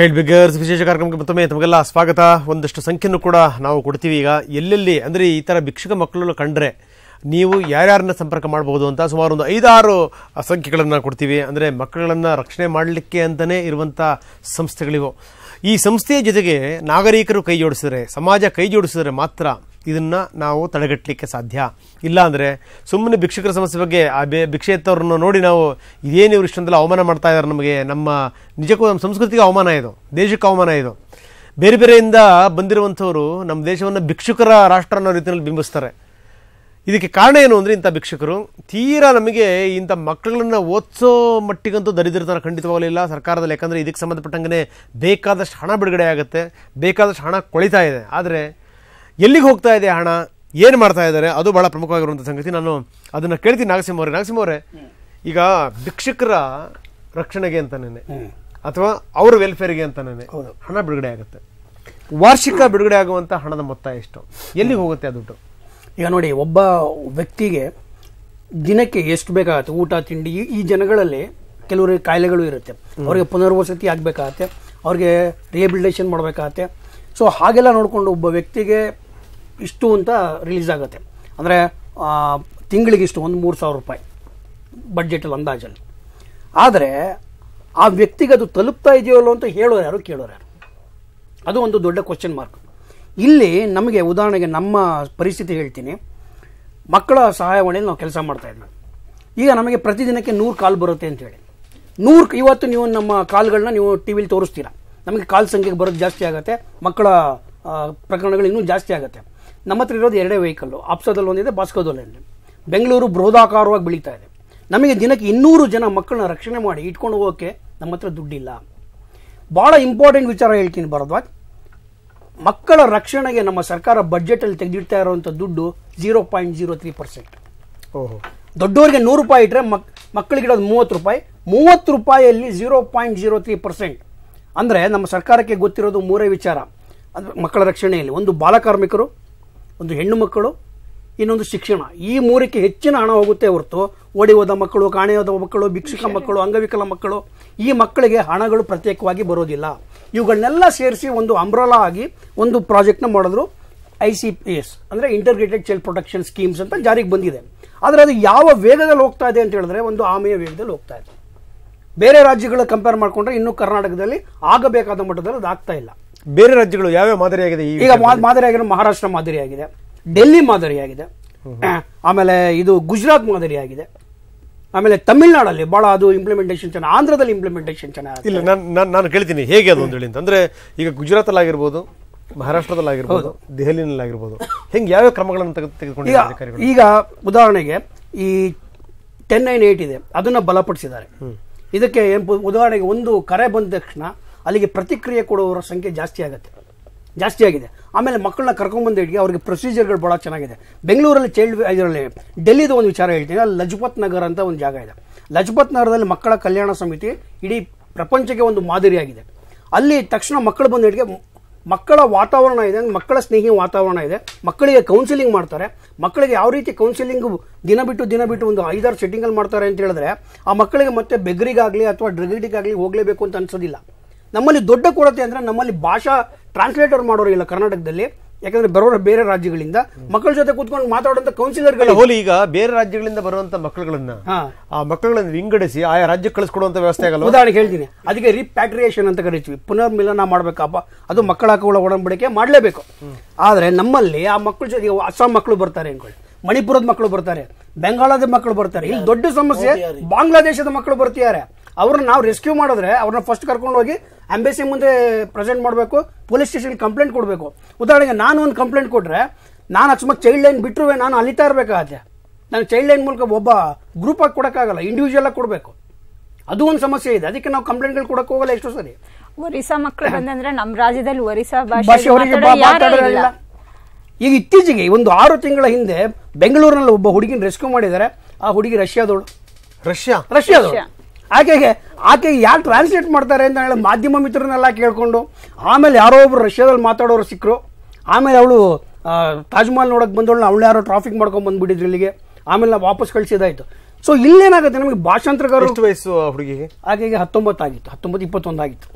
Child ಬಿಗರ್ಸ್ ವಿಶೇಷ ಕಾರ್ಯಕ್ರಮಕ್ಕೆ ಮತ್ತೊಮ್ಮೆ ತಮಗೆಲ್ಲ ಸ್ವಾಗತ. ಒಂದಷ್ಟು ಸಂಖ್ಯೆಯನ್ನು ಕೂಡ ನಾವು ಕೊಡ್ತೀವಿ. ಈಗ ಎಲ್ಲೆಲ್ಲಿ ಅಂದರೆ ಈ ಥರ ಭಿಕ್ಷುಕ ಮಕ್ಕಳು ಕಂಡ್ರೆ ನೀವು ಯಾರ್ಯಾರನ್ನ ಸಂಪರ್ಕ ಮಾಡಬಹುದು ಅಂತ ಸುಮಾರು ಒಂದು 5-6 ಸಂಖ್ಯೆಗಳನ್ನು ಕೊಡ್ತೀವಿ. ಅಂದರೆ ಮಕ್ಕಳನ್ನು ರಕ್ಷಣೆ ಮಾಡಲಿಕ್ಕೆ ಅಂತಲೇ ಇರುವಂಥ ಸಂಸ್ಥೆಗಳಿವು. ಈ ಸಂಸ್ಥೆಯ ಜೊತೆಗೆ ನಾಗರಿಕರು ಕೈ ಜೋಡಿಸಿದ್ರೆ, ಸಮಾಜ ಕೈ ಜೋಡಿಸಿದ್ರೆ ಮಾತ್ರ ಇದನ್ನು ನಾವು ತಡೆಗಟ್ಟಲಿಕ್ಕೆ ಸಾಧ್ಯ. ಇಲ್ಲ ಅಂದರೆ ಸುಮ್ಮನೆ ಭಿಕ್ಷುಕರ ಸಮಸ್ಯೆ ಬಗ್ಗೆ ಆ ಭಿಕ್ಷೆ ಎತ್ತವ್ರನ್ನ ನೋಡಿ ನಾವು ಇದೇನು ಇವರು ಇಷ್ಟೊಂದೆಲ್ಲ ಅವಮಾನ ಮಾಡ್ತಾ ಇದ್ದಾರೆ, ನಮಗೆ ನಮ್ಮ ನಿಜಕ್ಕೂ ನಮ್ಮ ಸಂಸ್ಕೃತಿಗೆ ಅವಮಾನ ಇದು, ದೇಶಕ್ಕೆ ಅವಮಾನ ಇದು. ಬೇರೆ ಬೇರೆಯಿಂದ ಬಂದಿರುವಂಥವರು ನಮ್ಮ ದೇಶವನ್ನು ಭಿಕ್ಷುಕರ ರಾಷ್ಟ್ರ ಅನ್ನೋ ರೀತಿಯಲ್ಲಿ ಬಿಂಬಿಸ್ತಾರೆ. ಇದಕ್ಕೆ ಕಾರಣ ಏನು ಅಂದರೆ ಇಂಥ ಭಿಕ್ಷುಕರು ತೀರಾ ನಮಗೆ ಇಂಥ ಮಕ್ಕಳನ್ನು ಓದಿಸೋ ಮಟ್ಟಿಗಂತೂ ದರಿದ್ರತನ ಖಂಡಿತವಾಗಲಿಲ್ಲ ಸರ್ಕಾರದಲ್ಲಿ. ಯಾಕಂದರೆ ಇದಕ್ಕೆ ಸಂಬಂಧಪಟ್ಟಂಗೆ ಬೇಕಾದಷ್ಟು ಹಣ ಬಿಡುಗಡೆ ಆಗುತ್ತೆ, ಬೇಕಾದಷ್ಟು ಹಣ ಕೊಳಿತಾ ಇದೆ. ಆದರೆ ಎಲ್ಲಿಗೆ ಹೋಗ್ತಾ ಇದೆ ಹಣ, ಏನು ಮಾಡ್ತಾ ಇದ್ದಾರೆ, ಅದು ಭಾಳ ಪ್ರಮುಖವಾಗಿರುವಂಥ ಸಂಗತಿ. ನಾನು ಅದನ್ನು ಕೇಳ್ತೀನಿ ನಾಗಸಿಂಹ ಅವರೇ. ಈಗ ಭಿಕ್ಷುಕರ ರಕ್ಷಣೆಗೆ ಅಂತನೇ ಅಥವಾ ಅವರ ವೆಲ್ಫೇರ್ಗೆ ಅಂತನೇ ಹಣ ಬಿಡುಗಡೆ ಆಗುತ್ತೆ. ವಾರ್ಷಿಕ ಬಿಡುಗಡೆ ಆಗುವಂಥ ಹಣದ ಮೊತ್ತ ಎಷ್ಟು, ಎಲ್ಲಿಗೆ ಹೋಗುತ್ತೆ ಆ ದುಡ್ಡು? ಈಗ ನೋಡಿ, ಒಬ್ಬ ವ್ಯಕ್ತಿಗೆ ದಿನಕ್ಕೆ ಎಷ್ಟು ಬೇಕಾಗತ್ತೆ ಊಟ ತಿಂಡಿ. ಈ ಜನಗಳಲ್ಲಿ ಕೆಲವರಿಗೆ ಕಾಯಿಲೆಗಳು ಇರುತ್ತೆ, ಅವ್ರಿಗೆ ಪುನರ್ವಸತಿ ಆಗಬೇಕಾಗತ್ತೆ, ಅವ್ರಿಗೆ ರಿಹಬಿಲಿಟೇಷನ್ ಮಾಡಬೇಕಾಗತ್ತೆ. ಸೊ ಹಾಗೆಲ್ಲ ನೋಡಿಕೊಂಡು ಒಬ್ಬ ವ್ಯಕ್ತಿಗೆ ಇಷ್ಟು ಅಂತ ರಿಲೀಸ್ ಆಗುತ್ತೆ. ಅಂದರೆ ತಿಂಗಳಿಗೆ ಇಷ್ಟು, ಒಂದು 3,000 ರೂಪಾಯಿ ಬಡ್ಜೆಟಲ್ಲಿ ಅಂದಾಜಲ್ಲಿ. ಆದರೆ ಆ ವ್ಯಕ್ತಿಗೆ ಅದು ತಲುಪ್ತಾ ಇದೆಯೋ ಅಂತ ಹೇಳೋರು ಯಾರು, ಕೇಳೋರು ಯಾರು? ಅದು ಒಂದು ದೊಡ್ಡ ಕ್ವಶನ್ ಮಾರ್ಕ್. ಇಲ್ಲಿ ನಮಗೆ ಉದಾಹರಣೆಗೆ ನಮ್ಮ ಪರಿಸ್ಥಿತಿ ಹೇಳ್ತೀನಿ. ಮಕ್ಕಳ ಸಹಾಯವಾಣಿಯಲ್ಲಿ ನಾವು ಕೆಲಸ ಮಾಡ್ತಾ ಇದ್ವಿ. ಈಗ ನಮಗೆ ಪ್ರತಿದಿನಕ್ಕೆ 100 ಕಾಲ್ ಬರುತ್ತೆ ಅಂತೇಳಿ 100 ಇವತ್ತು ನೀವು ನಮ್ಮ ಕಾಲ್ಗಳನ್ನ ನೀವು ಟಿ ವಿಲಿ ತೋರಿಸ್ತೀರಾ, ನಮಗೆ ಕಾಲ್ ಸಂಖ್ಯೆಗೆ ಬರೋದು ಜಾಸ್ತಿ ಆಗುತ್ತೆ, ಮಕ್ಕಳ ಪ್ರಕರಣಗಳು ಇನ್ನೂ ಜಾಸ್ತಿ ಆಗುತ್ತೆ. ನಮ್ಮ ಹತ್ರ ಇರೋದು 2 ವೆಹಿಕಲ್ಲು, ಆಪ್ಸದಲ್ಲಿ ಒಂದಿದೆ, ಬಾಸ್ಕೋದಲ್ಲಿ ಒಂದಿದೆ. ಬೆಂಗಳೂರು ಬೃಹದಾಕಾರವಾಗಿ ಬೆಳೀತಾ ಇದೆ. ನಮಗೆ ದಿನಕ್ಕೆ 200 ಜನ ಮಕ್ಕಳನ್ನ ರಕ್ಷಣೆ ಮಾಡಿ ಇಟ್ಕೊಂಡು ಹೋಗೋಕ್ಕೆ ನಮ್ಮ ಹತ್ರ ದುಡ್ಡಿಲ್ಲ. ಭಾಳ ಇಂಪಾರ್ಟೆಂಟ್ ವಿಚಾರ ಹೇಳ್ತೀನಿ ಭರದ್ವಾಜ್. ಮಕ್ಕಳ ರಕ್ಷಣೆಗೆ ನಮ್ಮ ಸರ್ಕಾರ ಬಡ್ಜೆಟಲ್ಲಿ ತೆಗೆದಿಡ್ತಾ ಇರುವಂಥ ದುಡ್ಡು 0.03%. ಓಹೋ, ದೊಡ್ಡವರಿಗೆ 100 ರೂಪಾಯಿ ಇಟ್ಟರೆ ಮಕ್ಕಳಿಗಿಡೋದು 30 ರೂಪಾಯಿ. 30 ರೂಪಾಯಿಯಲ್ಲಿ 0.03%. ಅಂದರೆ ನಮ್ಮ ಸರ್ಕಾರಕ್ಕೆ ಗೊತ್ತಿರೋದು 3 ವಿಚಾರ ಅಂದರೆ ಮಕ್ಕಳ ರಕ್ಷಣೆಯಲ್ಲಿ. ಒಂದು ಬಾಲಕಾರ್ಮಿಕರು, ಒಂದು ಹೆಣ್ಣು ಮಕ್ಕಳು, ಇನ್ನೊಂದು ಶಿಕ್ಷಣ. ಈ 3ಕ್ಕೆ ಹೆಚ್ಚಿನ ಹಣ ಹೋಗುತ್ತೆ ಹೊರತು ಓಡಿ ಹೋದ ಮಕ್ಕಳು, ಕಾಣೆ ಹೋದ ಮಕ್ಕಳು, ಭಿಕ್ಷುಕ ಮಕ್ಕಳು, ಅಂಗವಿಕಲ ಮಕ್ಕಳು, ಈ ಮಕ್ಕಳಿಗೆ ಹಣಗಳು ಪ್ರತ್ಯೇಕವಾಗಿ ಬರೋದಿಲ್ಲ. ಇವುಗಳನ್ನೆಲ್ಲ ಸೇರಿಸಿ ಒಂದು ಅಂಬ್ರಲಾ ಆಗಿ ಒಂದು ಪ್ರಾಜೆಕ್ಟ್ನ ಮಾಡಿದ್ರು. ICPS ಅಂದರೆ ಇಂಟರ್ಗ್ರೇಟೆಡ್ ಚೈಲ್ಡ್ ಪ್ರೊಟೆಕ್ಷನ್ ಸ್ಕೀಮ್ಸ್ ಅಂತ ಜಾರಿಗೆ ಬಂದಿದೆ. ಆದರೆ ಅದು ಯಾವ ವೇಗದಲ್ಲಿ ಹೋಗ್ತಾ ಇದೆ ಅಂತ ಹೇಳಿದ್ರೆ ಒಂದು ಆಮೆಯ ವೇಗದಲ್ಲಿ ಹೋಗ್ತಾ ಇದೆ. ಬೇರೆ ರಾಜ್ಯಗಳ ಕಂಪೇರ್ ಮಾಡಿಕೊಂಡ್ರೆ ಇನ್ನೂ ಕರ್ನಾಟಕದಲ್ಲಿ ಆಗಬೇಕಾದ ಮಟ್ಟದಲ್ಲಿ ಅದು ಆಗ್ತಾ ಇಲ್ಲ. ಬೇರೆ ರಾಜ್ಯಗಳು ಯಾವ್ಯಾವ ಮಾದರಿಯಾಗಿದೆ? ಈಗ ಮಾದರಿಯಾಗಿದೆ, ಮಹಾರಾಷ್ಟ್ರ ಮಾದರಿಯಾಗಿದೆ, ಡೆಲ್ಲಿ ಮಾದರಿಯಾಗಿದೆ, ಆಮೇಲೆ ಇದು ಗುಜರಾತ್ ಮಾದರಿಯಾಗಿದೆ, ಆಮೇಲೆ ತಮಿಳ್ನಾಡಲ್ಲಿ ಬಹಳ ಅದು ಇಂಪ್ಲಿಮೆಂಟೇಷನ್ ಚೆನ್ನಾಗಿ, ಆಂಧ್ರದಲ್ಲಿ ಇಂಪ್ಲಿಮೆಂಟೇಷನ್ ಚೆನ್ನಾಗಿ. ಇಲ್ಲ, ನಾನು ಕೇಳ್ತೀನಿ ಹೇಗೆ ಅದು ಅಂತ ಹೇಳಿ. ಅಂತಂದ್ರೆ ಈಗ ಗುಜರಾತಲ್ಲಿ ಆಗಿರ್ಬೋದು, ಮಹಾರಾಷ್ಟ್ರದಲ್ಲಿ ಆಗಿರ್ಬೋದು, ದೆಹಲಿನಲ್ಲಿ ಆಗಿರ್ಬೋದು, ಹೆಂಗೆ ಯಾವ್ಯಾವ ಕ್ರಮಗಳನ್ನು ತೆಗೆದುಕೊಂಡು? ಈಗ ಉದಾಹರಣೆಗೆ ಈ 1098 ಇದೆ, ಅದನ್ನ ಬಲಪಡಿಸಿದ್ದಾರೆ. ಇದಕ್ಕೆ ಉದಾಹರಣೆಗೆ ಒಂದು ಕರೆ ಬಂದ ತಕ್ಷಣ ಅಲ್ಲಿಗೆ ಪ್ರತಿಕ್ರಿಯೆ ಕೊಡುವವರ ಸಂಖ್ಯೆ ಜಾಸ್ತಿ ಆಗಿದೆ. ಆಮೇಲೆ ಮಕ್ಕಳನ್ನ ಕರ್ಕೊಂಡ್ಬಂದು ಇಟ್ಗೆ ಅವ್ರಿಗೆ ಪ್ರೊಸೀಜರ್ಗಳು ಭಾಳ ಚೆನ್ನಾಗಿದೆ. ಬೆಂಗಳೂರಲ್ಲಿ ಇದರಲ್ಲಿ ಡೆಲ್ಲಿದು ಒಂದು ವಿಚಾರ ಹೇಳ್ತೀನಿ. ಅಲ್ಲಿ ಲಜಪತ್ ನಗರ್ ಅಂತ ಒಂದು ಜಾಗ ಇದೆ. ಲಜಪತ್ ನಗರದಲ್ಲಿ ಮಕ್ಕಳ ಕಲ್ಯಾಣ ಸಮಿತಿ ಇಡೀ ಪ್ರಪಂಚಕ್ಕೆ ಒಂದು ಮಾದರಿಯಾಗಿದೆ. ಅಲ್ಲಿ ತಕ್ಷಣ ಮಕ್ಕಳು ಬಂದು ಇಟ್ಗೆ ಮಕ್ಕಳ ವಾತಾವರಣ ಇದೆ, ಮಕ್ಕಳ ಸ್ನೇಹಿ ವಾತಾವರಣ ಇದೆ. ಮಕ್ಕಳಿಗೆ ಕೌನ್ಸಿಲಿಂಗ್ ಮಾಡ್ತಾರೆ. ಮಕ್ಕಳಿಗೆ ಯಾವ ರೀತಿ ಕೌನ್ಸಿಲಿಂಗ್ ದಿನ ಬಿಟ್ಟು ಒಂದು 5-6 ಸೆಟ್ಟಿಂಗಲ್ಲಿ ಮಾಡ್ತಾರೆ ಅಂತ ಹೇಳಿದ್ರೆ ಆ ಮಕ್ಕಳಿಗೆ ಮತ್ತೆ ಬೆಗ್ರಿಗಾಗಲಿ ಅಥವಾ ಡ್ರಗ್ಡಿಗಾಗಲಿ ಹೋಗಲೇಬೇಕು ಅಂತ ಅನ್ಸೋದಿಲ್ಲ. ನಮ್ಮಲ್ಲಿ ದೊಡ್ಡ ಕೊರತೆ ಅಂದರೆ ನಮ್ಮಲ್ಲಿ ಭಾಷಾ ಟ್ರಾನ್ಸ್ಲೇಟರ್ ಮಾಡೋರು ಇಲ್ಲ ಕರ್ನಾಟಕದಲ್ಲಿ. ಯಾಕಂದ್ರೆ ಬರೋರು ಬೇರೆ ರಾಜ್ಯಗಳಿಂದ ಮಕ್ಕಳ ಜೊತೆ ಕೂತ್ಕೊಂಡು ಮಾತಾಡುವಂತ ಕೌನ್ಸಿಲರ್ಗಳು ಹೋಲಿ. ಈಗ ಬೇರೆ ರಾಜ್ಯಗಳಿಂದ ಬರುವಂತ ಮಕ್ಕಳುಗಳನ್ನ ಆ ಮಕ್ಕಳನ್ನ ವಿಂಗಡಿಸಿ ಆಯಾ ರಾಜ್ಯಕ್ಕೆ ಕಳಿಸ್ಕೊಡುವಂತ ವ್ಯವಸ್ಥೆ ಆಗಲ್ಲ. ಉದಾಹರಣೆಗೆ ಹೇಳ್ತೀನಿ, ಅದಕ್ಕೆ ರಿಪ್ಯಾಟ್ರಿಯೇಷನ್ ಅಂತ ಕರಿತೀವಿ. ಪುನರ್ಮಿಲನ ಮಾಡ್ಬೇಕಪ್ಪ, ಅದು ಮಕ್ಕಳ ಹಕ್ಕುಗಳ ಒಡಂಬಡಿಕೆ ಮಾಡಲೇಬೇಕು. ಆದ್ರೆ ನಮ್ಮಲ್ಲಿ ಆ ಮಕ್ಕಳ ಜೊತೆ ಅಸ್ಸಾಂ ಮಕ್ಕಳು ಬರ್ತಾರೆ ಅನ್ಕೊಳ್ಳಿ, ಮಣಿಪುರದ ಮಕ್ಕಳು ಬರ್ತಾರೆ, ಬೆಂಗಾಳದ ಮಕ್ಕಳು ಬರ್ತಾರೆ. ಇಲ್ಲಿ ದೊಡ್ಡ ಸಮಸ್ಯೆ ಬಾಂಗ್ಲಾದೇಶದ ಮಕ್ಕಳು ಬರ್ತಿದ್ದಾರೆ. ಅವ್ರನ್ನ ನಾವು ರೆಸ್ಕ್ಯೂ ಮಾಡಿದ್ರೆ ಅವ್ರನ್ನ ಫಸ್ಟ್ ಕರ್ಕೊಂಡು ಹೋಗಿ ಎಂಬೆಸಿ ಮುಂದೆ ಪ್ರೆಸೆಂಟ್ ಮಾಡಬೇಕು, ಪೊಲೀಸ್ ಸ್ಟೇಷನ್ ಕಂಪ್ಲೇಂಟ್ ಕೊಡಬೇಕು. ಉದಾಹರಣೆಗೆ ನಾನು ಒಂದು ಕಂಪ್ಲೇಂಟ್ ಕೊಟ್ಟರೆ ನಾನು ಅಕಸ್ಮಾತ್ ಚೈಲ್ಡ್ ಲೈನ್ ಬಿಟ್ಟರು ನಾನು ಅಲಿತಾ ಇರಬೇಕಾಗತ್ತೆ. ನಾನು ಚೈಲ್ಡ್ ಲೈನ್ ಮೂಲಕ ಒಬ್ಬ ಗ್ರೂಪ್ ಆಗಿ ಕೊಡೋಕ್ಕಾಗಲ್ಲ, ಇಂಡಿವಿಜುವಲ್ ಆಗಿ ಕೊಡಬೇಕು. ಅದು ಒಂದು ಸಮಸ್ಯೆ ಇದೆ. ಅದಕ್ಕೆ ನಾವು ಕಂಪ್ಲೇಂಟ್ಗಳು ಕೊಡಕ್ಕೆ ಹೋಗಲ್ಲ. ಎಷ್ಟೋ ಸರಿ ಒರಿಸ್ಸಾ ಮಕ್ಕಳು ಬಂದಂದ್ರೆ ನಮ್ಮ ರಾಜ್ಯದಲ್ಲಿ ಒರಿಸ್ಸಾ ಭಾಷೆ ಅವರಿಗೆ ಮಾತಾಡೋದಿಲ್ಲ. ಈಗ ಇತ್ತೀಚೆಗೆ ಒಂದು 6 ತಿಂಗಳ ಹಿಂದೆ ಬೆಂಗಳೂರಿನಲ್ಲಿ ಒಬ್ಬ ಹುಡುಗಿನ ರೆಸ್ಕ್ಯೂ ಮಾಡಿದ್ದಾರೆ. ಆ ಹುಡುಗಿ ರಷ್ಯಾದವಳು. ಆಕೆಗೆ ಯಾರು ಟ್ರಾನ್ಸ್ಲೇಟ್ ಮಾಡ್ತಾರೆ ಅಂತ ಹೇಳಿ ಮಾಧ್ಯಮ ಮಿತ್ರರನ್ನೆಲ್ಲ ಕೇಳ್ಕೊಂಡು ಆಮೇಲೆ ಯಾರೋ ಒಬ್ರು ರಷ್ಯಾದಲ್ಲಿ ಮಾತಾಡೋರು ಸಿಕ್ಕರು. ಆಮೇಲೆ ಅವಳು ತಾಜ್ ಮಹಲ್ ನೋಡಕ್ ಬಂದವಳು, ಅವಳು ಯಾರೋ ಟ್ರಾಫಿಕ್ ಮಾಡ್ಕೊಂಡ್ ಬಂದ್ಬಿಟ್ಟಿದ್ರು ಇಲ್ಲಿಗೆ. ಆಮೇಲೆ ನಾವು ವಾಪಸ್ ಕಳಿಸಿದಾಯ್ತು. ಸೊ ಇಲ್ಲೇನಾಗುತ್ತೆ, ನಮಗೆ ಭಾಷಾಂತರಗಾರರು. ಎಷ್ಟು ವಯಸ್ಸು ಹುಡುಗಿಗೆ? ಆಕೆಗೆ 19 ಆಗಿತ್ತು, 19-21 ಆಗಿತ್ತು.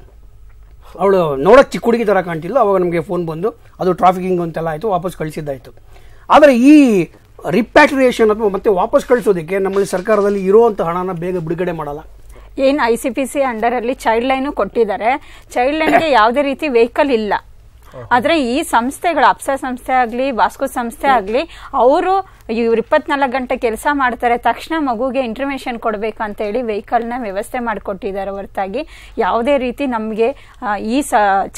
ಅವಳು ನೋಡೋಕೆ ಚಿಕ್ಕ ಹುಡುಗಿ ಥರ ಕಾಣ್ತಿಲ್ಲ. ಅವಾಗ ನಮಗೆ ಫೋನ್ ಬಂದು ಅದು ಟ್ರಾಫಿಕಿಂಗ್ ಅಂತೆಲ್ಲ ಆಯಿತು, ವಾಪಸ್ ಕಳಿಸಿದ್ದಾಯಿತು. ಆದರೆ ಈ ರಿಪ್ಯಾಟ್ರಿಯೇಷನ್ ಅಥವಾ ಮತ್ತೆ ವಾಪಸ್ ಕಳಿಸೋದಕ್ಕೆ ನಮ್ಮಲ್ಲಿ ಸರ್ಕಾರದಲ್ಲಿ ಇರುವಂಥ ಹಣನ ಬೇಗ ಬಿಡುಗಡೆ ಮಾಡಲ್ಲ. ಏನು ICPC ಅಂಡರ್ ಅಲ್ಲಿ ಚೈಲ್ಡ್ ಲೈನ್ ಕೊಟ್ಟಿದ್ದಾರೆ. ಚೈಲ್ಡ್ ಲೈನ್ಗೆ ಯಾವುದೇ ರೀತಿ ವೆಹಿಕಲ್ ಇಲ್ಲ. ಆದ್ರೆ ಈ ಸಂಸ್ಥೆಗಳು ಅಪ್ಸಾ ಸಂಸ್ಥೆ ಆಗ್ಲಿ ಬಾಸ್ಕೋ ಸಂಸ್ಥೆ ಆಗ್ಲಿ ಅವರು ಇವ್ರು 24 ಗಂಟೆ ಕೆಲಸ ಮಾಡ್ತಾರೆ. ತಕ್ಷಣ ಮಗುಗೆ ಇಂಟರ್ಮೇಷನ್ ಕೊಡ್ಬೇಕಂತ ಹೇಳಿ ವೆಹಿಕಲ್ ನ ವ್ಯವಸ್ಥೆ ಮಾಡಿಕೊಟ್ಟಿದ್ದಾರೆ ಹೊರತಾಗಿ ಯಾವುದೇ ರೀತಿ ನಮ್ಗೆ ಈ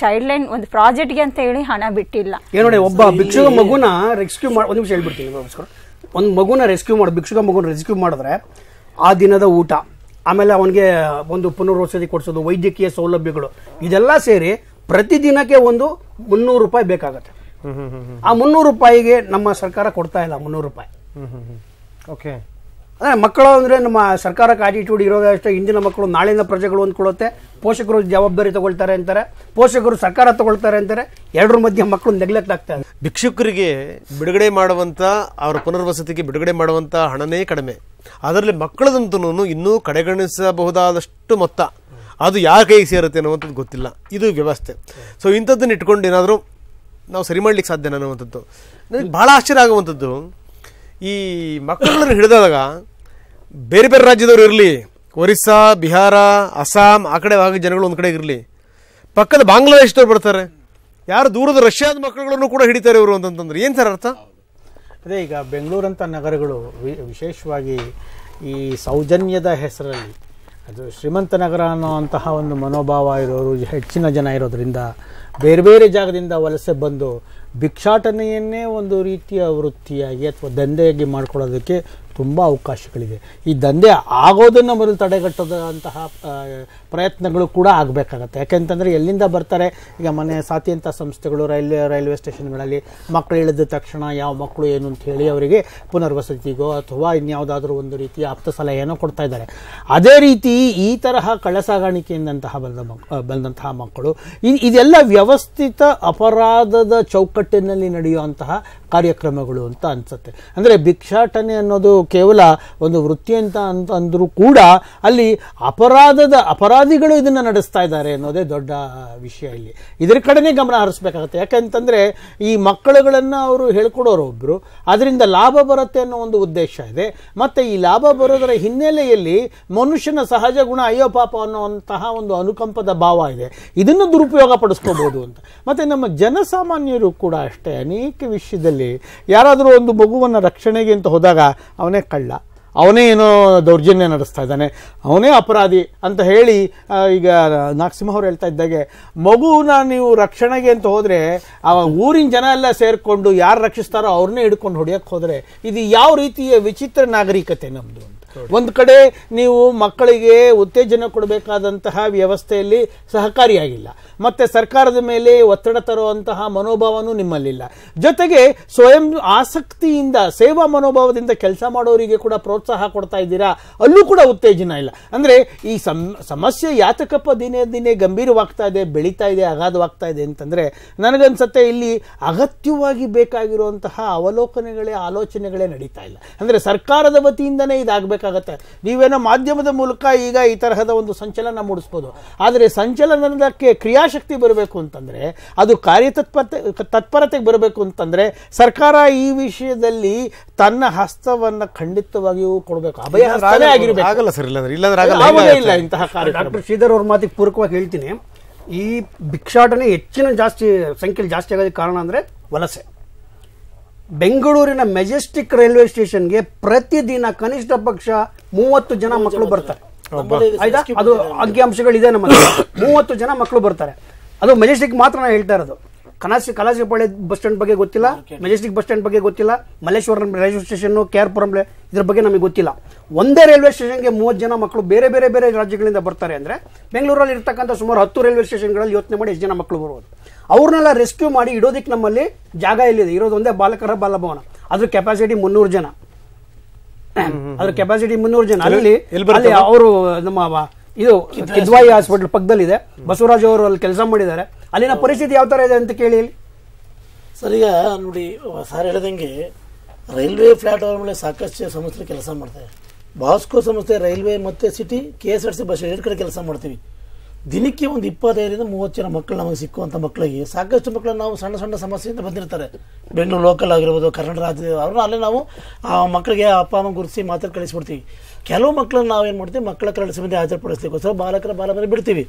ಚೈಲ್ಡ್ ಲೈನ್ ಒಂದು ಪ್ರಾಜೆಕ್ಟ್ಗೆ ಅಂತ ಹೇಳಿ ಹಣ ಬಿಟ್ಟಿಲ್ಲ. ನೋಡಿ, ಒಬ್ಬ ಭಿಕ್ಷುಕ ಮಗುನ ರೆಸ್ಕ್ಯೂ ಮಾಡಿ ಒಂದು ನಿಮಿಷ ಹೇಳ್ಬಿಡ್ತೀನಿ. ಒಂದು ಮಗುನ ರೆಸ್ಕ್ಯೂ ಮಾಡಿ ಭಿಕ್ಷುಕ ಮಗುನ ರೆಸ್ಕ್ಯೂ ಮಾಡಿದ್ರೆ ಆ ದಿನದ ಊಟ, ಆಮೇಲೆ ಅವನಿಗೆ ಒಂದು ಪುನರ್ವಸತಿ ಕೊಡಿಸೋದು, ವೈದ್ಯಕೀಯ ಸೌಲಭ್ಯಗಳು ಇದೆಲ್ಲ ಸೇರಿ ಪ್ರತಿದಿನಕ್ಕೆ ಒಂದು 300 ರೂಪಾಯಿ ಬೇಕಾಗತ್ತೆ. ಆ 300 ರೂಪಾಯಿಗೆ ನಮ್ಮ ಸರ್ಕಾರ ಕೊಡ್ತಾ ಇಲ್ಲ. 300 ರೂಪಾಯಿ ಓಕೆ. ಅಂದ್ರೆ ಮಕ್ಕಳು ಅಂದ್ರೆ ನಮ್ಮ ಸರ್ಕಾರಕ್ಕೆ ಆಟಿಟ್ಯೂಡ್ ಇರೋದೇ ಅಷ್ಟೇ. ಇಂದಿನ ಮಕ್ಕಳು ನಾಳಿನ ಪ್ರಜೆಗಳು ಅಂದ್ಕೊಳ್ಳುತ್ತೆ. ಪೋಷಕರು ಜವಾಬ್ದಾರಿ ತಗೊಳ್ತಾರೆ ಅಂತಾರೆ, ಪೋಷಕರು ಸರ್ಕಾರ ತಗೊಳ್ತಾರೆ ಅಂತಾರೆ. ಎರಡರ ಮಧ್ಯೆ ಮಕ್ಕಳು ನೆಗ್ಲೆಕ್ಟ್ ಆಗ್ತಾ ಇದೆ. ಭಿಕ್ಷುಕರಿಗೆ ಬಿಡುಗಡೆ ಮಾಡುವಂತ ಅವರ ಪುನರ್ವಸತಿಗೆ ಬಿಡುಗಡೆ ಮಾಡುವಂತ ಹಣನೇ ಕಡಿಮೆ. ಅದರಲ್ಲಿ ಮಕ್ಕಳದಂತೂ ಇನ್ನೂ ಕಡೆಗಣಿಸಬಹುದಾದಷ್ಟು ಮೊತ್ತ ಅದು ಯಾರ ಕೈಗೆ ಸೇರುತ್ತೆ ಅನ್ನುವಂಥದ್ದು ಗೊತ್ತಿಲ್ಲ. ಇದು ವ್ಯವಸ್ಥೆ. ಸೊ ಇಂಥದ್ದನ್ನು ಇಟ್ಕೊಂಡು ಏನಾದರೂ ನಾವು ಸರಿ ಮಾಡ್ಲಿಕ್ಕೆ ಸಾಧ್ಯ ಅನ್ನುವಂಥದ್ದು ನನಗೆ ಭಾಳ ಆಶ್ಚರ್ಯ ಆಗುವಂಥದ್ದು. ಈ ಮಕ್ಕಳನ್ನು ಹಿಡಿದಾಗ ಬೇರೆ ಬೇರೆ ರಾಜ್ಯದವರು ಇರಲಿ, ಒರಿಸ್ಸಾ, ಬಿಹಾರ, ಅಸ್ಸಾಂ ಆ ಕಡೆ ಜನಗಳು ಒಂದು ಕಡೆಗೆ ಇರಲಿ, ಪಕ್ಕದ ಬಾಂಗ್ಲಾದೇಶದವ್ರು ಬರ್ತಾರೆ, ಯಾರು ದೂರದ ರಷ್ಯಾದ ಮಕ್ಕಳುಗಳನ್ನು ಕೂಡ ಹಿಡಿತಾರೆ ಇವರು ಅಂತಂತಂದ್ರೆ ಏನು ಸರ್ ಅರ್ಥ? ಅದೇ ಈಗ ಬೆಂಗಳೂರಂಥ ನಗರಗಳು ವಿಶೇಷವಾಗಿ ಈ ಸೌಜನ್ಯದ ಹೆಸರಲ್ಲಿ ಅದು ಶ್ರೀಮಂತ ನಗರ ಅನ್ನೋಂತಹ ಒಂದು ಮನೋಭಾವ ಇರೋರು ಹೆಚ್ಚಿನ ಜನ ಇರೋದ್ರಿಂದ ಬೇರೆ ಬೇರೆ ಜಾಗದಿಂದ ವಲಸೆ ಬಂದು ಭಿಕ್ಷಾಟನೆಯನ್ನೇ ಒಂದು ರೀತಿಯ ವೃತ್ತಿಯಾಗಿ ಅಥವಾ ದಂಧೆಯಾಗಿ ಮಾಡ್ಕೊಳ್ಳೋದಕ್ಕೆ ತುಂಬ ಅವಕಾಶಗಳಿದೆ. ಈ ದಂಧೆ ಆಗೋದನ್ನು ಮೊದಲು ತಡೆಗಟ್ಟೋದಂತಹ ಪ್ರಯತ್ನಗಳು ಕೂಡ ಆಗಬೇಕಾಗತ್ತೆ. ಯಾಕೆಂತಂದರೆ ಎಲ್ಲಿಂದ ಬರ್ತಾರೆ, ಈಗ ಮನೆ ಸಾತಿ ಅಂತ ಸಂಸ್ಥೆಗಳು ರೈಲ್ವೆ ಸ್ಟೇಷನ್ಗಳಲ್ಲಿ ಮಕ್ಕಳು ಇಳಿದ ತಕ್ಷಣ ಯಾವ ಮಕ್ಕಳು ಏನು ಅಂತ ಹೇಳಿ ಅವರಿಗೆ ಪುನರ್ವಸತಿಗೋ ಅಥವಾ ಇನ್ಯಾವುದಾದ್ರೂ ಒಂದು ರೀತಿಯ ಆಪ್ತ ಸಲಹೆಯನ್ನು ಕೊಡ್ತಾ ಇದ್ದಾರೆ. ಅದೇ ರೀತಿ ಈ ತರಹ ಕಳ್ಳಸಾಗಾಣಿಕೆಯಿಂದಂತಹ ಬಂದಂತಹ ಮಕ್ಕಳು ಇದೆಲ್ಲ ವ್ಯವಸ್ಥಿತ ಅಪರಾಧದ ಚೌಕಟ್ಟಿನಲ್ಲಿ ನಡೆಯುವಂತಹ ಕಾರ್ಯಕ್ರಮಗಳು ಅಂತ ಅನ್ಸುತ್ತೆ. ಅಂದರೆ ಭಿಕ್ಷಾಟನೆ ಅನ್ನೋದು ಕೇವಲ ಒಂದು ವೃತ್ತಿ ಅಂತ ಅಂದರೂ ಕೂಡ ಅಲ್ಲಿ ಅಪರಾಧಿಗಳು ಇದನ್ನು ನಡೆಸ್ತಾ ಇದ್ದಾರೆ ಅನ್ನೋದೇ ದೊಡ್ಡ ವಿಷಯ. ಇಲ್ಲಿ ಇದರ ಕಡೆನೇ ಗಮನ ಹರಿಸ್ಬೇಕಾಗತ್ತೆ. ಯಾಕಂತಂದರೆ ಈ ಮಕ್ಕಳುಗಳನ್ನು ಅವರು ಹೇಳ್ಕೊಡೋರು ಒಬ್ಬರು, ಅದರಿಂದ ಲಾಭ ಬರುತ್ತೆ ಅನ್ನೋ ಒಂದು ಉದ್ದೇಶ ಇದೆ. ಮತ್ತು ಈ ಲಾಭ ಬರೋದರ ಹಿನ್ನೆಲೆಯಲ್ಲಿ ಮನುಷ್ಯನ ಸಹಜ ಗುಣ ಅಯ್ಯೋ ಪಾಪ ಅನ್ನುವಂತಹ ಒಂದು ಅನುಕಂಪದ ಭಾವ ಇದೆ. ಇದನ್ನು ದುರುಪಯೋಗ ಪಡಿಸ್ಕೋಬಹುದು ಅಂತ. ಮತ್ತು ನಮ್ಮ ಜನಸಾಮಾನ್ಯರು ಕೂಡ ಅಷ್ಟೇ ಅನೇಕ ವಿಷಯದಲ್ಲಿ ಯಾರಾದರೂ ಒಂದು ಮಗುವನ್ನು ರಕ್ಷಣೆಗೆ ಅಂತ ಹೋದಾಗ ಅವನೇ ಕಳ್ಳ, ಅವನೇ ಏನೋ ದೌರ್ಜನ್ಯ ನಡೆಸ್ತಾ ಇದ್ದಾನೆ, ಅವನೇ ಅಪರಾಧಿ ಅಂತ ಹೇಳಿ ಈಗ ನಾಗಸಿಂಹ ಅವ್ರು ಹೇಳ್ತಾ ಇದ್ದಾಗೆ ಮಗುನ ನೀವು ರಕ್ಷಣೆಗೆ ಅಂತ ಹೋದರೆ ಆ ಊರಿನ ಜನ ಎಲ್ಲ ಸೇರಿಕೊಂಡು ಯಾರು ರಕ್ಷಿಸ್ತಾರೋ ಅವ್ರನ್ನೇ ಹಿಡ್ಕೊಂಡು ಹೊಡೆಯೋಕ್ಕೆ ಹೋದರೆ ಇದು ಯಾವ ರೀತಿಯ ವಿಚಿತ್ರ ನಾಗರಿಕತೆ ನಮ್ಮದು ಅಂತ. ಒಂದು ಕಡೆ ನೀವು ಮಕ್ಕಳಿಗೆ ಉತ್ತೇಜನ ಕೊಡಬೇಕಾದಂತಹ ವ್ಯವಸ್ಥೆಯಲ್ಲಿ ಸಹಕಾರಿಯಾಗಿಲ್ಲ, ಮತ್ತು ಸರ್ಕಾರದ ಮೇಲೆ ಒತ್ತಡ ತರುವಂತಹ ಮನೋಭಾವನೂ ನಿಮ್ಮಲ್ಲಿಲ್ಲ. ಜೊತೆಗೆ ಸ್ವಯಂ ಆಸಕ್ತಿಯಿಂದ ಸೇವಾ ಮನೋಭಾವದಿಂದ ಕೆಲಸ ಮಾಡೋರಿಗೆ ಕೂಡ ಪ್ರೋತ್ಸಾಹ ಕೊಡ್ತಾ ಇದ್ದೀರಾ, ಅಲ್ಲೂ ಕೂಡ ಉತ್ತೇಜನ ಇಲ್ಲ. ಅಂದರೆ ಈ ಸಮಸ್ಯೆ ಯಾತಕಪ್ಪ ದಿನೇ ದಿನೇ ಗಂಭೀರವಾಗ್ತಾ ಇದೆ, ಬೆಳೀತಾ ಇದೆ, ಅಗಾಧವಾಗ್ತಾ ಇದೆ ಅಂತಂದರೆ ನನಗನ್ಸುತ್ತೆ ಇಲ್ಲಿ ಅಗತ್ಯವಾಗಿ ಬೇಕಾಗಿರುವಂತಹ ಆಲೋಚನೆಗಳೇ ನಡೀತಾ ಇಲ್ಲ. ಅಂದರೆ ಸರ್ಕಾರದ ವತಿಯಿಂದನೇ ಇದಾಗಬೇಕಾಗತ್ತೆ. ನೀವೇನೋ ಮಾಧ್ಯಮದ ಮೂಲಕ ಈಗ ಈ ತರಹದ ಒಂದು ಸಂಚಲನ ಮೂಡಿಸ್ಬೋದು, ಆದರೆ ಸಂಚಲನಕ್ಕೆ ಕ್ರಿಯಾಶಕ್ತಿ ಬರಬೇಕು ಅಂತಂದರೆ, ಅದು ತತ್ಪರತೆಗೆ ಬರಬೇಕು ಅಂತಂದರೆ ಸರ್ಕಾರ ಈ ವಿಷಯದಲ್ಲಿ ತನ್ನ ಹಸ್ತವನ್ನು ಖಂಡಿತವಾಗಿಯೂ ಕೊಡಬೇಕು. ಅಭಯ ಹಸ್ತನೇ ಆಗಿರಬೇಕು. ಆಗಲ್ಲ ಸರ್, ಇಲ್ಲ ಇಂತಹ ಕಾರ್ಯ. ಡಾಕ್ಟರ್ ಶ್ರೀಧರ್ ಅವ್ರ ಮಾತಿಗೆ ಪೂರಕವಾಗಿ ಹೇಳ್ತೀನಿ, ಈ ಭಿಕ್ಷಾಟನೆ ಸಂಖ್ಯೆಯಲ್ಲಿ ಜಾಸ್ತಿ ಆಗೋದಕ್ಕೆ ಕಾರಣ ಅಂದರೆ ವಲಸೆ. ಬೆಂಗಳೂರಿನ ಮೆಜೆಸ್ಟಿಕ್ ರೈಲ್ವೆ ಸ್ಟೇಷನ್ಗೆ ಪ್ರತಿದಿನ ಕನಿಷ್ಠ ಪಕ್ಷ 30 ಜನ ಮಕ್ಕಳು ಬರ್ತಾರೆ. ಆಯ್ತಾ, ಅದು ಅಂಕಿಅಂಶಗಳಿದೆ ನಮ್ಮಲ್ಲಿ. 30 ಜನ ಮಕ್ಕಳು ಬರ್ತಾರೆ. ಅದು ಮೆಜೆಸ್ಟಿಕ್ ಮಾತ್ರ ನಾನು ಹೇಳ್ತಾ ಇರೋದು. ಕಲಾಸಿಪಾಳ್ಯ ಬಸ್ ಸ್ಟ್ಯಾಂಡ್ ಬಗ್ಗೆ ಗೊತ್ತಿಲ್ಲ, ಮೆಜೆಸ್ಟಿಕ್ ಬಸ್ ಸ್ಟ್ಯಾಂಡ್ ಬಗ್ಗೆ ಗೊತ್ತಿಲ್ಲ, ಮಲ್ಲೇಶ್ವರಂ ರೈಲ್ವೆ ಸ್ಟೇಷನ್, KR-ಪುರಂ ಇದ್ರ ಬಗ್ಗೆ ನಮಗೆ ಗೊತ್ತಿಲ್ಲ. ಒಂದೇ ರೈಲ್ವೆ ಸ್ಟೇಷನ್ಗೆ 30 ಜನ ಮಕ್ಕಳು ಬೇರೆ ಬೇರೆ ಬೇರೆ ರಾಜ್ಯಗಳಿಂದ ಬರ್ತಾರೆ ಅಂದರೆ ಬೆಂಗಳೂರಲ್ಲಿ ಇರ್ತಕ್ಕಂಥ ಸುಮಾರು 10 ರೈಲ್ವೆ ಸ್ಟೇಷನ್ಗಳಲ್ಲಿ ಯೋಚನೆ ಮಾಡಿ ಎಷ್ಟು ಜನ ಮಕ್ಕಳು ಬರ್ಬೋದು. ಅವ್ರನ್ನೆಲ್ಲ ರೆಸ್ಕ್ಯೂ ಮಾಡಿ ಇಡೋದಕ್ಕೆ ನಮ್ಮಲ್ಲಿ ಜಾಗ ಎಲ್ಲಿದೆ? ಇರೋದು ಒಂದೇ ಬಾಲಕರ ಬಾಲಭವನ, ಅದ್ರ ಕೆಪಾಸಿಟಿ 300 ಜನ. ಅಲ್ಲಿ ಅವರು ನಮ್ಮ ಇದು ಕಿದ್ವಾಯಿ ಹಾಸ್ಪಿಟಲ್ ಪಕ್ಕದಲ್ಲಿದೆ, ಬಸವರಾಜ್ ಅವರು ಅಲ್ಲಿ ಕೆಲಸ ಮಾಡಿದ್ದಾರೆ. ಅಲ್ಲಿನ ಪರಿಸ್ಥಿತಿ ಯಾವ ತರ ಇದೆ ಅಂತ ಕೇಳಿ. ಸರ್, ಈಗ ನೋಡಿ ಸರ್ ಹೇಳಿದಂಗೆ ರೈಲ್ವೆ ಪ್ಲಾಟ್ಫಾರ್ಮ್ ಮೇಲೆ ಸಾಕಷ್ಟು ಸಂಸ್ಥೆ ಕೆಲಸ ಮಾಡ್ತಾರೆ. ಬಾಸ್ಕೋ ಸಂಸ್ಥೆ ರೈಲ್ವೆ ಮತ್ತು ಸಿಟಿ KSRTC ಬಸ್ 2 ಕಡೆ ಕೆಲಸ ಮಾಡ್ತೀವಿ. ದಿನಕ್ಕೆ ಒಂದು 25-30 ಜನ ಮಕ್ಕಳು ನಮಗೆ ಸಿಕ್ಕುವಂಥ ಮಕ್ಕಳಿಗೆ ಸಾಕಷ್ಟು ಮಕ್ಕಳನ್ನು ನಾವು ಸಣ್ಣ ಸಣ್ಣ ಸಮಸ್ಯೆಯಿಂದ ಬಂದಿರ್ತಾರೆ. ಬೆಂಗಳೂರು ಲೋಕಲ್ ಆಗಿರ್ಬೋದು, ಕರ್ನಾಟಕ ರಾಜ್ಯದ ಅವ್ರನ್ನ ಅಲ್ಲೇ ನಾವು ಆ ಮಕ್ಕಳಿಗೆ ಅಪ್ಪ ಅಮ್ಮ ಗುರುತಿಸಿ ಮಾತಾಡಿ ಕಳಿಸ್ಬಿಡ್ತೀವಿ. ಕೆಲವು ಮಕ್ಕಳನ್ನ ನಾವೇನು ಮಾಡ್ತೀವಿ, ಮಕ್ಕಳ ಕರಡು ಸಮಿತಿ ಹಾಜರುಪಡಿಸ್ಲಿಕ್ಕೋಸ್ಕರ ಬಾಲಕರ ಬಾಲಮಂದಿರ ಬಿಡ್ತೀವಿ.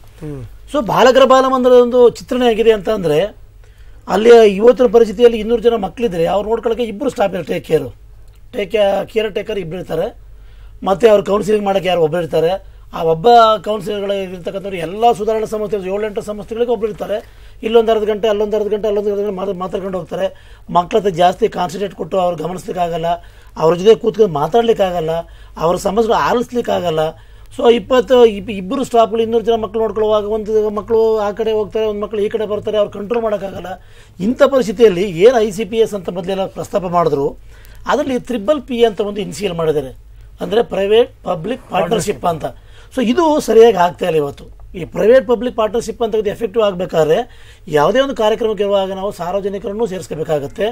ಸೊ ಬಾಲಕರ ಬಾಲಮಂದಿರದ ಒಂದು ಚಿತ್ರಣ ಹೇಗಿದೆ ಅಂತ ಅಂದರೆ, ಅಲ್ಲಿ ಇವತ್ತಿನ ಪರಿಸ್ಥಿತಿಯಲ್ಲಿ 200 ಜನ ಮಕ್ಕಳಿದ್ರೆ ಅವ್ರು ನೋಡ್ಕೊಳ್ಳೋಕೆ 2 ಸ್ಟಾಫ್ ಇರ್ತಾರೆ. ಕೇರ್ ಟೇಕರ್ 2 ಇರ್ತಾರೆ, ಮತ್ತು ಅವ್ರು ಕೌನ್ಸಿಲಿಂಗ್ ಮಾಡೋಕ್ಕೆ ಯಾರು ಒಬ್ಬರು ಇರ್ತಾರೆ. ಆ ಒಬ್ಬ ಕೌನ್ಸಿಲರ್ಗಳು ಇರ್ತಕ್ಕಂಥವ್ರು ಎಲ್ಲ ಸುಧಾರಣಾ ಸಂಸ್ಥೆ 7-8 ಸಂಸ್ಥೆಗಳಿಗೆ ಒಬ್ಬರು ಇರ್ತಾರೆ. ಇಲ್ಲೊಂದು ಅರ್ಧ ಗಂಟೆ ಅಲ್ಲೊಂದು ಅರ್ಧ ಗಂಟೆ ಮಾತಾಡ್ಕೊಂಡು ಹೋಗ್ತಾರೆ. ಮಕ್ಕಳ ಹತ್ರ ಜಾಸ್ತಿ ಕಾನ್ಸಂಟ್ರೇಟ್ ಕೊಟ್ಟು ಅವ್ರು ಗಮನಿಸ್ಲಿಕ್ಕಾಗಲ್ಲ, ಅವ್ರ ಜೊತೆ ಕೂತ್ಕೊಂಡು ಮಾತಾಡ್ಲಿಕ್ಕಾಗಲ್ಲ, ಅವ್ರ ಸಮಸ್ಯೆಗಳು ಆಲಿಸ್ಲಿಕ್ಕಾಗಲ್ಲ. ಸೊ 2 ಸ್ಟಾಫ್ಗಳು 200 ಜನ ಮಕ್ಕಳು ನೋಡ್ಕೊಳ್ಳುವಾಗ ಒಂದು ಮಕ್ಕಳು ಆ ಕಡೆ ಹೋಗ್ತಾರೆ, ಒಂದು ಮಕ್ಕಳು ಈ ಕಡೆ ಬರ್ತಾರೆ, ಅವ್ರು ಕಂಟ್ರೋಲ್ ಮಾಡೋಕ್ಕಾಗಲ್ಲ. ಇಂಥ ಪರಿಸ್ಥಿತಿಯಲ್ಲಿ ಏನು ICPS ಅಂತ ಮೊದಲೆಲ್ಲ ಪ್ರಸ್ತಾಪ ಮಾಡಿದ್ರು, ಅದರಲ್ಲಿ PPP ಅಂತ ಒಂದು ಇನಿಷಿಯಲ್ ಮಾಡಿದ್ದಾರೆ, ಅಂದರೆ ಪ್ರೈವೇಟ್ ಪಬ್ಲಿಕ್ ಪಾರ್ಟ್ನರ್ಶಿಪ್ ಅಂತ. ಸೊ ಇದು ಸರಿಯಾಗಿ ಆಗ್ತಾ ಇಲ್ಲ ಇವತ್ತು. ಈ ಪ್ರೈವೇಟ್ ಪಬ್ಲಿಕ್ ಪಾರ್ಟ್ನರ್ಶಿಪ್ ಅಂತ ಎಫೆಕ್ಟಿವ್ ಆಗಬೇಕಾದ್ರೆ ಯಾವುದೇ ಒಂದು ಕಾರ್ಯಕ್ರಮಕ್ಕೆ ಇರುವಾಗ ನಾವು ಸಾರ್ವಜನಿಕರನ್ನು ಸೇರಿಸ್ಕೋಬೇಕಾಗತ್ತೆ,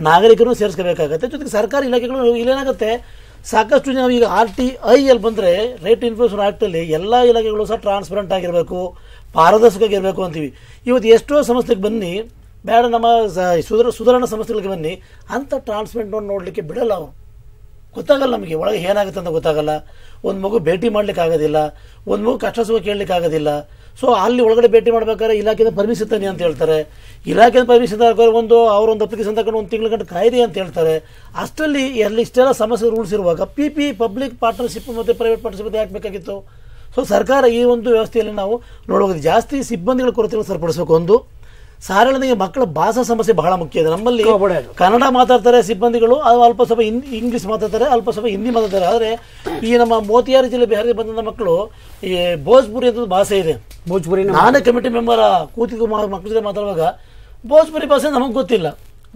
ನಾಗರಿಕರನ್ನು ಸೇರಿಸ್ಕೋಬೇಕಾಗತ್ತೆ, ಜೊತೆಗೆ ಸರ್ಕಾರಿ ಇಲಾಖೆಗಳು ಇಲ್ಲೇನಾಗುತ್ತೆ, ಸಾಕಷ್ಟು ನಾವು ಈಗ RTI ಅಲ್ಲಿ ಬಂದರೆ ರೈಟ್ ಇನ್ಫಾರ್ಮೇಷನ್ ಆ್ಯಕ್ಟಲ್ಲಿ ಎಲ್ಲ ಇಲಾಖೆಗಳು ಸಹ ಟ್ರಾನ್ಸ್ಪರೆಂಟ್ ಆಗಿರಬೇಕು, ಪಾರದರ್ಶಕವಾಗಿರಬೇಕು ಅಂತೀವಿ. ಇವತ್ತು ಎಷ್ಟೋ ಸಂಸ್ಥೆಗೆ ಬನ್ನಿ, ಬೇಡ ನಮ್ಮ ಸುಧಾರಣಾ ಸಂಸ್ಥೆಗಳಿಗೆ ಬನ್ನಿ ಅಂತ ಟ್ರಾನ್ಸ್ಪರೆಂಟ್ ನೋಡಲಿಕ್ಕೆ ಬಿಡಲ್ಲ. ಅವರು ಗೊತ್ತಾಗಲ್ಲ, ನಮಗೆ ಒಳಗೆ ಏನಾಗುತ್ತೆ ಅಂತ ಗೊತ್ತಾಗಲ್ಲ. ಒಂದು ಮಗು ಭೇಟಿ ಮಾಡ್ಲಿಕ್ಕೆ ಆಗೋದಿಲ್ಲ, ಒಂದು ಮಗು ಕಷ್ಟ ಸುಖ ಕೇಳಲಿಕ್ಕೆ ಆಗೋದಿಲ್ಲ. ಸೊ ಅಲ್ಲಿ ಒಳಗಡೆ ಭೇಟಿ ಮಾಡ್ಬೇಕಾದ್ರೆ ಇಲಾಖೆಯಿಂದ ಪರ್ಮಿಷನ್ ತನ್ನಿ ಅಂತ ಹೇಳ್ತಾರೆ. ಇಲಾಖೆಯಿಂದ ಪರ್ಮಿಷನ್ ತಗೋರು ಅವರೊಂದು ಅಪ್ಲಿಕೇಶನ್ ತಗೊಂಡು 1 ತಿಂಗಳ ಗಂಟೆ ಕಾಯಿರಿ ಅಂತ ಹೇಳ್ತಾರೆ. ಅಷ್ಟರಲ್ಲಿ ಅಲ್ಲಿ ಇಷ್ಟೆಲ್ಲ ಸಮಸ್ಯೆ ರೂಲ್ಸ್ ಇರುವಾಗ ಪಬ್ಲಿಕ್ ಪಾರ್ಟ್ನರ್ಶಿಪ್ ಮತ್ತು ಪ್ರೈವೇಟ್ ಪಾರ್ಟ್ನರ್ಶಿಪ್ ಯಾಕೆ ಬೇಕಾಗಿತ್ತು? ಸೊ ಸರ್ಕಾರ ಈ ಒಂದು ವ್ಯವಸ್ಥೆಯಲ್ಲಿ ನಾವು ನೋಡುವಾಗ ಜಾಸ್ತಿ ಸಿಬ್ಬಂದಿಗಳ ಕೊರತೆಗಳು ಸರಿಪಡಿಸಬೇಕು. ಒಂದು ಸಾಧಾರಣವಾಗಿ ಮಕ್ಕಳ ಭಾಷಾ ಸಮಸ್ಯೆ ಬಹಳ ಮುಖ್ಯ ಇದೆ. ನಮ್ಮಲ್ಲಿ ಕನ್ನಡ ಮಾತಾಡ್ತಾರೆ ಸಿಬ್ಬಂದಿಗಳು, ಅದು ಅಲ್ಪ ಸ್ವಲ್ಪ ಇಂಗ್ಲೀಷ್ ಮಾತಾಡ್ತಾರೆ, ಅಲ್ಪ ಸ್ವಲ್ಪ ಹಿಂದಿ ಮಾತಾಡ್ತಾರೆ. ಆದರೆ ಈ ನಮ್ಮ ಮೋತಿಹಾರಿ ಜಿಲ್ಲೆ ಬಿಹಾರದಿಂದ ಬಂದಂಥ ಮಕ್ಕಳು ಈ ಭೋಜ್ಪುರಿ ಅಂತ ಭಾಷೆ ಇದೆ. ಭೋಜ್ಪುರಿ ನಾನೇ ಕಮಿಟಿ ಮೆಂಬರ್ ಕೂತಿದ್ದು ಮಕ್ಕಳ ಜೊತೆ ಮಾತಾಡುವಾಗ ಭೋಜ್ಪುರಿ ಭಾಷೆ ನಮಗೆ ಗೊತ್ತಿಲ್ಲ,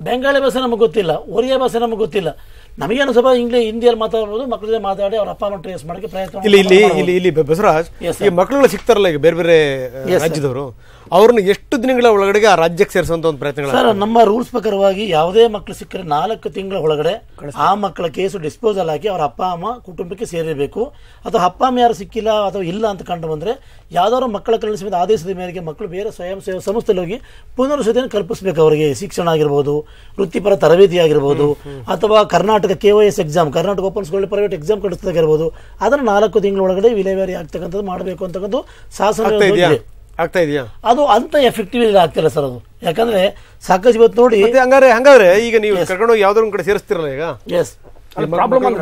ಬೆಂಗಾಳಿ ಭಾಷೆ ನಮಗೆ ಗೊತ್ತಿಲ್ಲ, ಒರಿಯಾ ಭಾಷೆ ನಮಗೆ ಗೊತ್ತಿಲ್ಲ. ನಮಗೇನು ಸ್ವಲ್ಪ ಹಿಂದಿಯಲ್ಲಿ ಮಾತಾಡ್ಬೋದು, ಮಕ್ಕಳ ಜೊತೆ ಮಾತಾಡಿ ಅವ್ರ ಅಪ್ಪ ಅಮ್ಮ ಟ್ರೇಸ್ ಮಾಡೋಕ್ಕೆ ಪ್ರಯತ್ನ. ಇಲ್ಲಿ ಬಸವರಾಜ್, ಈ ಮಕ್ಕಳು ಸಿಗ್ತಾರಲ್ಲ ಈಗ ಬೇರೆ ಬೇರೆ ರಾಜ್ಯದವರು, ಅವ್ರನ್ನ ಎಷ್ಟು ದಿನಗಳ ಒಳಗಡೆ ಆ ರಾಜ್ಯಕ್ಕೆ ಸೇರಿಸುವಂತ ಒಂದು ಪ್ರಯತ್ನಗಳು? ಸರ್, ನಮ್ಮ ರೂಲ್ಸ್ ಪ್ರಕಾರವಾಗಿ ಯಾವುದೇ ಮಕ್ಕಳು ಸಿಕ್ಕರೆ 4 ತಿಂಗಳ ಒಳಗಡೆ ಆ ಮಕ್ಕಳ ಕೇಸು ಡಿಸ್ಪೋಸಲ್ ಆಗಿ ಅವ್ರ ಅಪ್ಪ ಅಮ್ಮ ಕುಟುಂಬಕ್ಕೆ ಸೇರಿರಬೇಕು. ಅಥವಾ ಅಪ್ಪ ಅಮ್ಮ ಯಾರು ಸಿಕ್ಕಿಲ್ಲ ಅಥವಾ ಇಲ್ಲ ಅಂತ ಕಂಡು ಬಂದರೆ ಯಾವ್ದಾದ್ರು ಮಕ್ಕಳ ಕಲ್ಯಾಣ ಸಮಿತಿ ಆದೇಶದ ಮೇರೆಗೆ ಮಕ್ಕಳು ಬೇರೆ ಸ್ವಯಂ ಸೇವಾ ಸಂಸ್ಥೆಯಲ್ಲಿ ಹೋಗಿ ಪುನರ್ವಸತಿಯನ್ನು ಕಲ್ಪಿಸಬೇಕು. ಅವರಿಗೆ ಶಿಕ್ಷಣ ಆಗಿರ್ಬೋದು, ವೃತ್ತಿಪರ ತರಬೇತಿ ಆಗಿರ್ಬೋದು, ಅಥವಾ Karnataka KYS exam, Karnataka open school private exam ಕಳಿಸ್ದಾಗಿರ್ಬೋದು, ಅದನ್ನು 4 ತಿಂಗಳ ಒಳಗಡೆ ವಿಲೇವಾರಿ ಆಗ್ತಕ್ಕಂಥದ್ದು ಮಾಡಬೇಕು ಅಂತಕ್ಕಂಥ ಶಾಸನ ಆಗ್ತಾ ಇದೆಯಾ? ಅದು ಅಂತ ಎಫೆಕ್ಟಿವ್ ಆಗ್ತಿಲ್ಲ ಸರ್. ಅದು ಯಾಕಂದ್ರೆ ಸಾಕಷ್ಟು ಇವತ್ತು ನೋಡಿ, ಹಂಗಾದ್ರೆ ಈಗ ನೀವು ಕರ್ಕೊಂಡೋಗಿ ಯಾವ್ದಾದ್ರು ಕಡೆ ಸೇರಿಸ್ತಿರಲ್ಲ ಈಗ,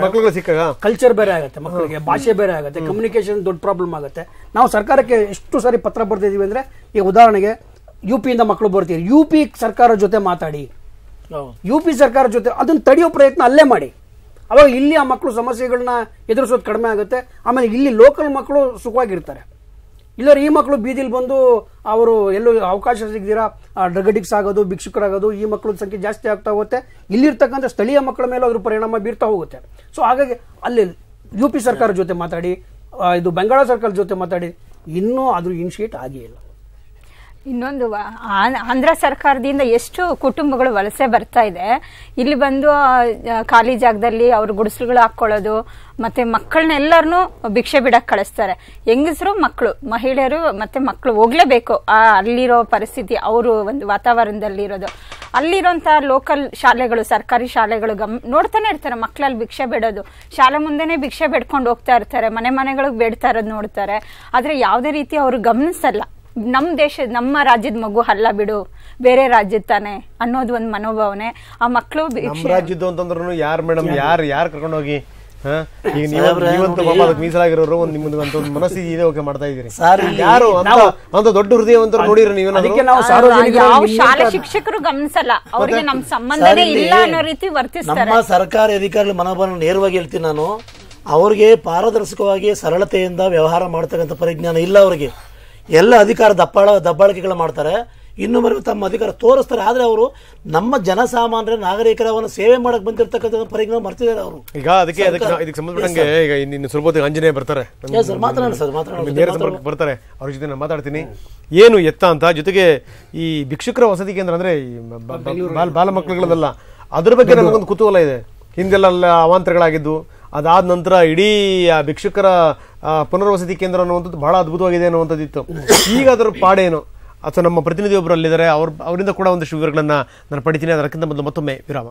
ಮಕ್ಕಳು ಸಿಕ್ಕಾಗ ಕಲ್ಚರ್ ಬೇರೆ ಆಗುತ್ತೆ, ಮಕ್ಕಳಿಗೆ ಭಾಷೆ ಬೇರೆ ಆಗುತ್ತೆ, ಕಮ್ಯುನಿಕೇಶನ್ ದೊಡ್ಡ ಪ್ರಾಬ್ಲಮ್ ಆಗುತ್ತೆ. ನಾವು ಸರ್ಕಾರಕ್ಕೆ ಎಷ್ಟು ಸಾರಿ ಪತ್ರ ಬರ್ತಿದೀವಿ ಅಂದ್ರೆ, ಈಗ ಉದಾಹರಣೆಗೆ UP ಇಂದ ಮಕ್ಕಳು ಬರ್ತೀರಿ, UP ಸರ್ಕಾರ ಜೊತೆ ಮಾತಾಡಿ, UP ಸರ್ಕಾರ ಜೊತೆ ಅದನ್ನ ತಡೆಯೋ ಪ್ರಯತ್ನ ಅಲ್ಲೇ ಮಾಡಿ. ಅವಾಗ ಇಲ್ಲಿ ಆ ಮಕ್ಕಳು ಸಮಸ್ಯೆಗಳನ್ನ ಎದುರಿಸೋದು ಕಡಿಮೆ ಆಗುತ್ತೆ. ಆಮೇಲೆ ಇಲ್ಲಿ ಲೋಕಲ್ ಮಕ್ಕಳು ಸುಖವಾಗಿರ್ತಾರೆ. ಇಲ್ಲರ ಈ ಮಕ್ಕಳು ಬೀದಿಲಿ ಬಂದು ಅವರು ಎಲ್ಲೂ ಅವಕಾಶ ಸಿಗದಿರಾ ಡ್ರಗ್ ಅಡಿಕ್ಟ್ಸ್ ಆಗೋದು, ಭಿಕ್ಷುಕರಾಗೋದು, ಈ ಮಕ್ಕಳ ಸಂಖ್ಯೆ ಜಾಸ್ತಿ ಆಗ್ತಾ ಹೋಗುತ್ತೆ. ಇಲ್ಲಿರ್ತಕ್ಕಂಥ ಸ್ಥಳೀಯ ಮಕ್ಕಳ ಮೇಲೆ ಅದ್ರ ಪರಿಣಾಮ ಬೀರ್ತಾ ಹೋಗುತ್ತೆ. ಸೊ ಹಾಗಾಗಿ ಅಲ್ಲಿ UP ಸರ್ಕಾರ ಜೊತೆ ಮಾತಾಡಿ, ಇದು ಬಂಗಾಳ ಸರ್ಕಾರದ ಜೊತೆ ಮಾತಾಡಿ, ಇನ್ನೂ ಅದ್ರ ಇನಿಷಿಯೇಟ್ ಆಗಿಲ್ಲ. ಇನ್ನೊಂದು ಆಂಧ್ರ ಸರ್ಕಾರದಿಂದ ಎಷ್ಟು ಕುಟುಂಬಗಳು ವಲಸೆ ಬರ್ತಾ ಇದೆ. ಇಲ್ಲಿ ಬಂದು ಖಾಲಿ ಜಾಗದಲ್ಲಿ ಅವ್ರ ಗುಡಿಸಲುಗಳು ಹಾಕೊಳ್ಳೋದು, ಮತ್ತೆ ಮಕ್ಕಳನ್ನೆಲ್ಲರನ್ನೂ ಭಿಕ್ಷೆ ಬಿಡಕ್ಕೆ ಕಳಿಸ್ತಾರೆ. ಹೆಂಗಸರು, ಮಕ್ಕಳು, ಮಹಿಳೆಯರು ಮತ್ತೆ ಮಕ್ಕಳು ಹೋಗ್ಲೇಬೇಕು. ಅಲ್ಲಿರೋ ಪರಿಸ್ಥಿತಿ, ಅವರು ಒಂದು ವಾತಾವರಣದಲ್ಲಿ ಇರೋದು, ಅಲ್ಲಿರೋಂಥ ಲೋಕಲ್ ಶಾಲೆಗಳು, ಸರ್ಕಾರಿ ಶಾಲೆಗಳು ನೋಡ್ತಾನೆ ಇರ್ತಾರೆ. ಮಕ್ಕಳಲ್ಲಿ ಭಿಕ್ಷೆ ಬೇಡೋದು, ಶಾಲೆ ಮುಂದೆನೆ ಭಿಕ್ಷೆ ಬೇಡ್ಕೊಂಡು ಹೋಗ್ತಾ ಇರ್ತಾರೆ, ಮನೆಗಳಿಗೆ ಬೇಡ್ತಾ ಇರೋದು ನೋಡ್ತಾರೆ. ಆದ್ರೆ ಯಾವುದೇ ರೀತಿ ಅವರು ಗಮನಿಸಲ್ಲ. ನಮ್ಮ ರಾಜ್ಯದ ಮಗು ಅಲ್ಲ ಬಿಡು, ಬೇರೆ ರಾಜ್ಯದ ತಾನೆ ಅನ್ನೋದು ಒಂದು ಮನೋಭಾವನೆ. ಆ ಮಕ್ಕಳು ರಾಜ್ಯದ್ದು ಅಂತಂದ್ರು ಯಾರು ಮೇಡಮ್, ಯಾರು ಕರ್ಕೊಂಡೋಗಿ ಈಗ ನೀವಂತೂ ಮೀಸಲಾಗಿರೋರು ನಿಮ್ಮದು ಮನಸ್ಸಿಗೆ ಇದೆ ಓಕೆ ಮಾಡ್ತಾ ಇದ್ದೀರಿ. ಯಾರು ಅಂತ ದೊಡ್ಡ ಹೃದಯವಂತರು ನೋಡಿರಿ ನೀವು? ಶಾಲಾ ಶಿಕ್ಷಕರು ಗಮನಿಸಲ್ಲ, ಅವರಿಗೆ ನಮ್ಮ ಸಂಬಂಧನೇ ಇಲ್ಲ ಅನ್ನೋ ರೀತಿ ವರ್ತಿಸ್ತಾರೆ. ನಮ್ಮ ಸರ್ಕಾರಿ ಅಧಿಕಾರಿಗಳ ಮನೋಭಾವನೆ ನೇರವಾಗಿ ಹೇಳ್ತೀನಿ ನಾನು, ಅವ್ರಿಗೆ ಪಾರದರ್ಶಕವಾಗಿ ಸರಳತೆಯಿಂದ ವ್ಯವಹಾರ ಮಾಡ್ತಕ್ಕಂಥ ಪರಿಜ್ಞಾನ ಇಲ್ಲ. ಅವರಿಗೆ ಎಲ್ಲ ಅಧಿಕಾರ ದಬ್ಬಾಳಿಕೆಗಳು ಮಾಡ್ತಾರೆ, ಇನ್ನೊಬ್ಬರು ತಮ್ಮ ಅಧಿಕಾರ ತೋರಿಸ್ತಾರೆ. ಆದ್ರೆ ಅವರು ನಮ್ಮ ಜನಸಾಮಾನ್ಯರ ನಾಗರಿಕರವನ್ನು ಸೇವೆ ಮಾಡಕ್ ಬಂದಿರತಕ್ಕಂಥ ಪರಿಜ್ಞಾನ ಮರ್ತಿದ್ದಾರೆ ಅವರು. ಈಗ ಇದಕ್ಕೆ ಸಂಬಂಧಪಟ್ಟಂಗೆ ಈಗ ಇನ್ನು ಸ್ವಲ್ಪ ಆಂಜನೇಯ ಬರ್ತಾರೆ, ಬರ್ತಾರೆ, ಅವ್ರ ಜೊತೆ ನಾನು ಮಾತಾಡ್ತೀನಿ. ಏನು ಎತ್ತ ಅಂತ, ಜೊತೆಗೆ ಈ ಭಿಕ್ಷುಕರ ವಸತಿ ಕೇಂದ್ರ ಅಂದ್ರೆ ಬಾಲ ಮಕ್ಕಳುಗಳದಲ್ಲ, ಅದ್ರ ಬಗ್ಗೆ ನಮಗೊಂದು ಕುತೂಹಲ ಇದೆ. ಹಿಂದೆಲ್ಲ ಅವಾಂತರಗಳಾಗಿದ್ದು, ಅದಾದ ನಂತರ ಇಡೀ ಭಿಕ್ಷುಕರ ಪುನರ್ವಸತಿ ಕೇಂದ್ರ ಅನ್ನುವಂಥದ್ದು ಬಹಳ ಅದ್ಭುತವಾಗಿದೆ ಅನ್ನುವಂಥದ್ದಿತ್ತು. ಈಗ ಅದರ ಪಾಡೇನು ಅಥವಾ ನಮ್ಮ ಪ್ರತಿನಿಧಿಯೊಬ್ಬರು ಅಲ್ಲಿದ್ದಾರೆ, ಅವರಿಂದ ಕೂಡ ಒಂದಷ್ಟು ವಿವರಗಳನ್ನು ನಾನು ಪಡಿತೀನಿ. ಅದಕ್ಕಿಂತ ಮೊದಲು ಮತ್ತೊಮ್ಮೆ ವಿರಾಮ.